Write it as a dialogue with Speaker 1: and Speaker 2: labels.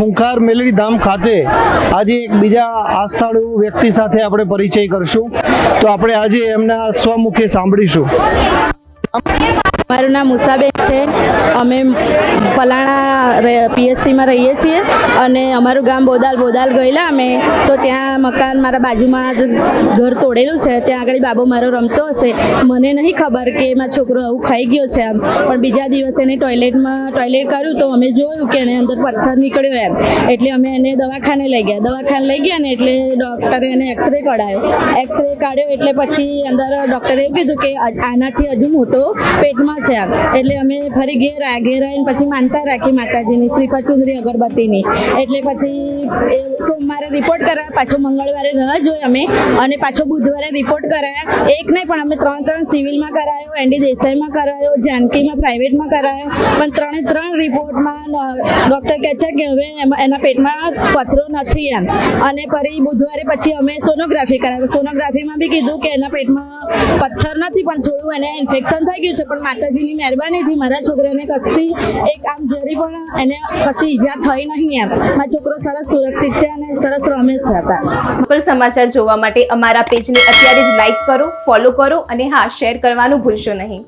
Speaker 1: ખૂંખાર મેલડી ધામ ખાતે આજે એક બીજા આસ્થાળુ વ્યક્તિ સાથે આપણે પરિચય કરશું, તો આપણે આજે એમના સ્વમુખે સાંભળીશું.
Speaker 2: મારું નામ મુસાબેન છે. અમે પલાણા પીએચસીમાં રહીએ છીએ અને અમારું ગામ બોદાલ ગયેલા અમે, તો ત્યાં મકાન મારા બાજુમાં જ ઘર તોડેલું છે, ત્યાં આગળ બાબો મારો રમતો હશે. મને નહીં ખબર કે એમાં છોકરો આવું ખાઈ ગયો છે એમ, પણ બીજા દિવસે એને ટોયલેટ કર્યું તો અમે જોયું કે એને અંદર પથ્થર નીકળ્યો એમ, એટલે અમે એને દવાખાને લઈ ગયા ને એટલે ડૉક્ટરે એને એક્સરે કાઢ્યો એટલે પછી અંદર ડૉક્ટરે એવું કીધું કે આનાથી હજુ મોટો પેટમાં છે એમ. એટલે અમે ફરી ઘેર આવીને પછી માનતા રાખી માતાજીની શ્રીફળ ચુંદડી અગરબત્તીની. એટલે પછી સોમવારે રિપોર્ટ કરાવ્યા, પાછો મંગળવારે રાહ જોઈ અમે અને પાછો બુધવારે રિપોર્ટ કરાયા. એક નહીં પણ અમે ત્રણ સિવિલમાં કરાયો, એનડી દેસાઈમાં કરાયો, જાનકીમાં પ્રાઇવેટમાં કરાયો, પણ ત્રણ રિપોર્ટમાં ડૉક્ટર કહે છે કે હવે એના પેટમાં પથરો નથી એમ. અને ફરી બુધવારે પછી અમે સોનોગ્રાફી કરાવી. સોનોગ્રાફીમાં બી કીધું કે એના પેટમાં પથ્થર નથી પણ થોડું એને ઇન્ફેક્શન થઈ ગયું છે, પણ માતાજીની મહેરબાનીથી મારા છોકરાને કશી એક આમ જરી પણ એને કશી ઈજા થઈ નહીં એમ. મારો છોકરો સરસ સુરક્ષિત છે અને સરસ રમે છે.
Speaker 3: લોકલ સમાચાર જોવા માટે અમારા પેજને અત્યારે જ લાઈક કરો, ફોલો કરો અને હા, શેર કરવાનું ભૂલશો નહીં.